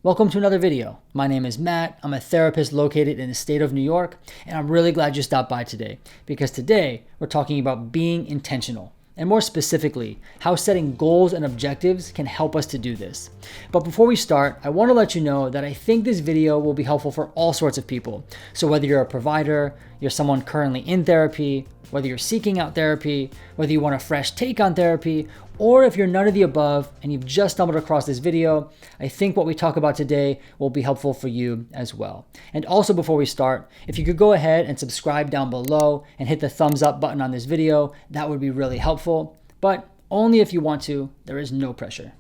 Welcome to another video. My name is Matt. I'm a therapist located in the state of New York, and I'm really glad you stopped by today because today we're talking about being intentional, and more specifically, how setting goals and objectives can help us to do this. But before we start, I want to let you know that I think this video will be helpful for all sorts of people. So whether you're a provider, you're someone currently in therapy, whether you're seeking out therapy, whether you want a fresh take on therapy, or if you're none of the above and you've just stumbled across this video, I think what we talk about today will be helpful for you as well. And also before we start, if you could go ahead and subscribe down below and hit the thumbs up button on this video, that would be really helpful, but only if you want to. There is no pressure.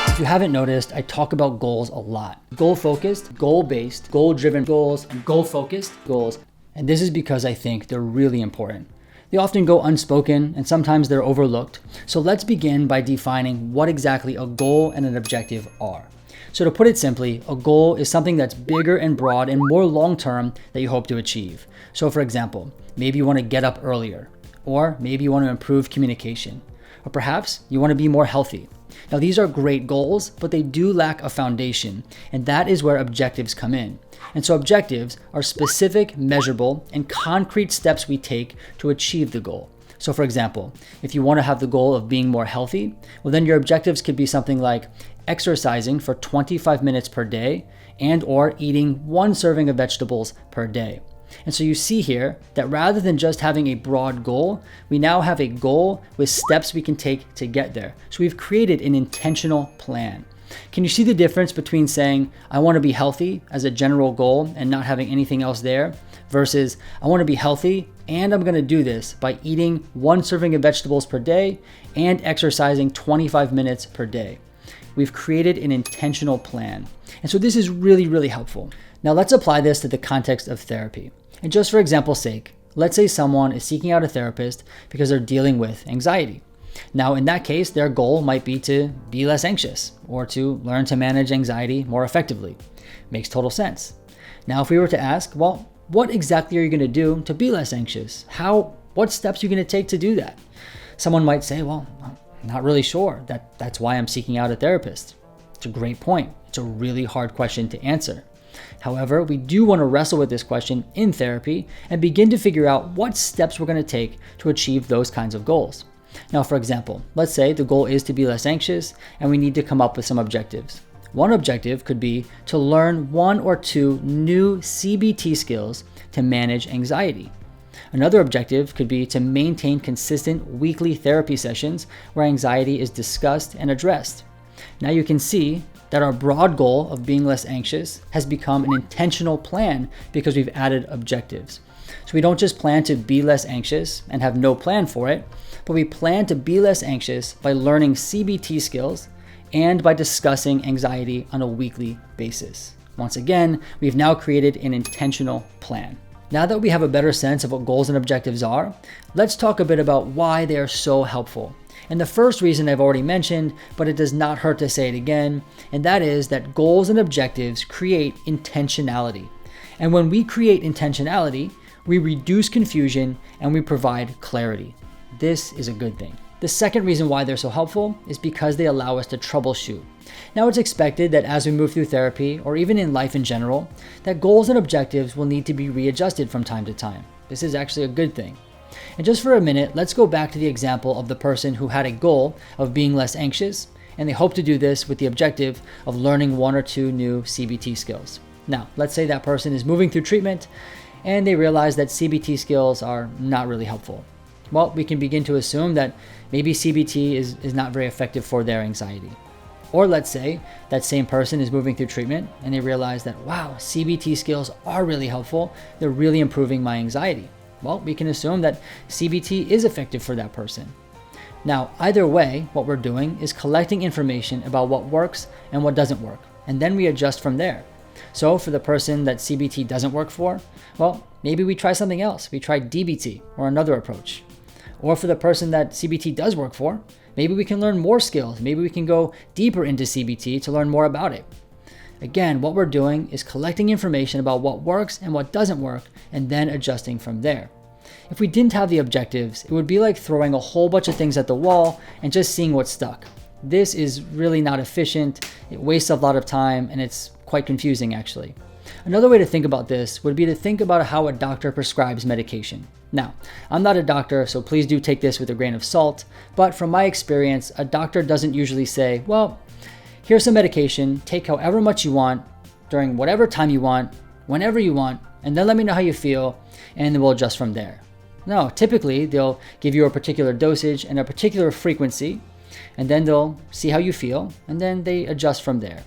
If you haven't noticed, I talk about goals a lot. Goal-focused, goal-based, goal-driven goals, and goal-focused goals. And this is because I think they're really important. They often go unspoken and sometimes they're overlooked. So let's begin by defining what exactly a goal and an objective are. So to put it simply, a goal is something that's bigger and broad and more long-term that you hope to achieve. So for example, maybe you want to get up earlier, or maybe you want to improve communication, or perhaps you want to be more healthy. Now these are great goals, but they do lack a foundation, and that is where objectives come in. And so objectives are specific, measurable, and concrete steps we take to achieve the goal. So for example, if you want to have the goal of being more healthy, well then your objectives could be something like exercising for 25 minutes per day and or eating 1 serving of vegetables per day. And so you see here that rather than just having a broad goal, we now have a goal with steps we can take to get there. So we've created an intentional plan. Can you see the difference between saying, I want to be healthy as a general goal and not having anything else there, versus I want to be healthy and I'm going to do this by eating 1 serving of vegetables per day and exercising 25 minutes per day. We've created an intentional plan. And so this is really, really helpful. Now let's apply this to the context of therapy. And just for example's sake, let's say someone is seeking out a therapist because they're dealing with anxiety. Now in that case, their goal might be to be less anxious or to learn to manage anxiety more effectively. Makes total sense. Now if we were to ask, well, what exactly are you going to do to be less anxious? What steps are you going to take to do that? Someone might say, well, I'm not really sure. That's why I'm seeking out a therapist. It's a great point. It's a really hard question to answer. However, we do want to wrestle with this question in therapy and begin to figure out what steps we're going to take to achieve those kinds of goals. Now, for example, let's say the goal is to be less anxious and we need to come up with some objectives. One objective could be to learn 1 or 2 new CBT skills to manage anxiety. Another objective could be to maintain consistent weekly therapy sessions where anxiety is discussed and addressed. Now you can see that our broad goal of being less anxious has become an intentional plan because we've added objectives. So we don't just plan to be less anxious and have no plan for it, but we plan to be less anxious by learning CBT skills and by discussing anxiety on a weekly basis. Once again, we've now created an intentional plan. Now that we have a better sense of what goals and objectives are, let's talk a bit about why they are so helpful. And the first reason I've already mentioned, but it does not hurt to say it again, and that is that goals and objectives create intentionality. And when we create intentionality, we reduce confusion and we provide clarity. This is a good thing. The second reason why they're so helpful is because they allow us to troubleshoot. Now it's expected that as we move through therapy, or even in life in general, that goals and objectives will need to be readjusted from time to time. This is actually a good thing. And just for a minute, let's go back to the example of the person who had a goal of being less anxious, and they hope to do this with the objective of learning 1 or 2 new CBT skills. Now, let's say that person is moving through treatment and they realize that CBT skills are not really helpful. Well, we can begin to assume that maybe CBT is not very effective for their anxiety. Or let's say that same person is moving through treatment and they realize that, wow, CBT skills are really helpful. They're really improving my anxiety. Well, we can assume that CBT is effective for that person. Now, either way, what we're doing is collecting information about what works and what doesn't work, and then we adjust from there. So for the person that CBT doesn't work for, well, maybe we try something else. We try DBT or another approach. Or for the person that CBT does work for, maybe we can learn more skills. Maybe we can go deeper into CBT to learn more about it. Again, what we're doing is collecting information about what works and what doesn't work, and then adjusting from there. If we didn't have the objectives, it would be like throwing a whole bunch of things at the wall and just seeing what stuck. This is really not efficient. It wastes a lot of time and it's quite confusing actually. Another way to think about this would be to think about how a doctor prescribes medication. Now, I'm not a doctor, so please do take this with a grain of salt, but from my experience, a doctor doesn't usually say, well, here's some medication, take however much you want, during whatever time you want, whenever you want, and then let me know how you feel, and then we'll adjust from there. No, typically they'll give you a particular dosage and a particular frequency, and then they'll see how you feel, and then they adjust from there.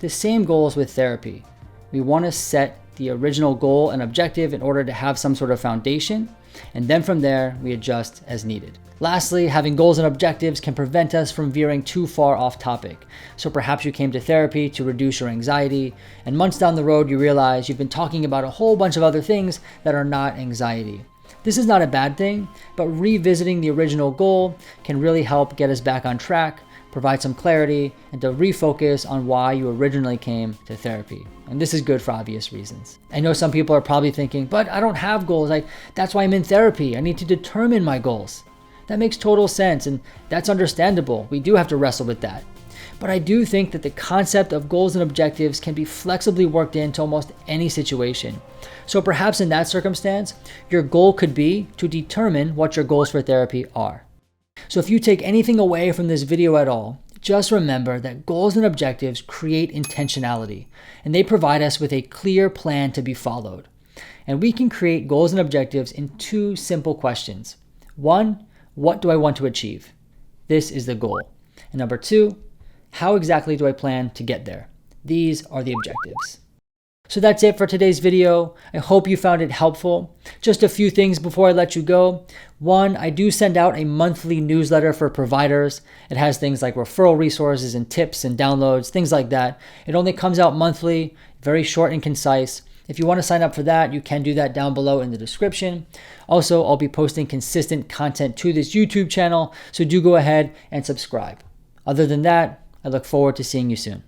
The same goes with therapy. We want to set the original goal and objective in order to have some sort of foundation, and then from there, we adjust as needed. Lastly, having goals and objectives can prevent us from veering too far off topic. So perhaps you came to therapy to reduce your anxiety, and months down the road, you realize you've been talking about a whole bunch of other things that are not anxiety. This is not a bad thing, but revisiting the original goal can really help get us back on track, provide some clarity, and to refocus on why you originally came to therapy. And this is good for obvious reasons. I know some people are probably thinking, but I don't have goals. That's why I'm in therapy. I need to determine my goals. That makes total sense, and that's understandable. We do have to wrestle with that. But I do think that the concept of goals and objectives can be flexibly worked into almost any situation. So perhaps in that circumstance, your goal could be to determine what your goals for therapy are. So if you take anything away from this video at all, just remember that goals and objectives create intentionality, and they provide us with a clear plan to be followed. And we can create goals and objectives in two simple questions. One, what do I want to achieve? This is the goal. And number two, how exactly do I plan to get there? These are the objectives. So that's it for today's video. I hope you found it helpful. Just a few things before I let you go. One, I do send out a monthly newsletter for providers. It has things like referral resources and tips and downloads, things like that. It only comes out monthly, very short and concise. If you want to sign up for that, you can do that down below in the description. Also, I'll be posting consistent content to this YouTube channel, so do go ahead and subscribe. Other than that, I look forward to seeing you soon.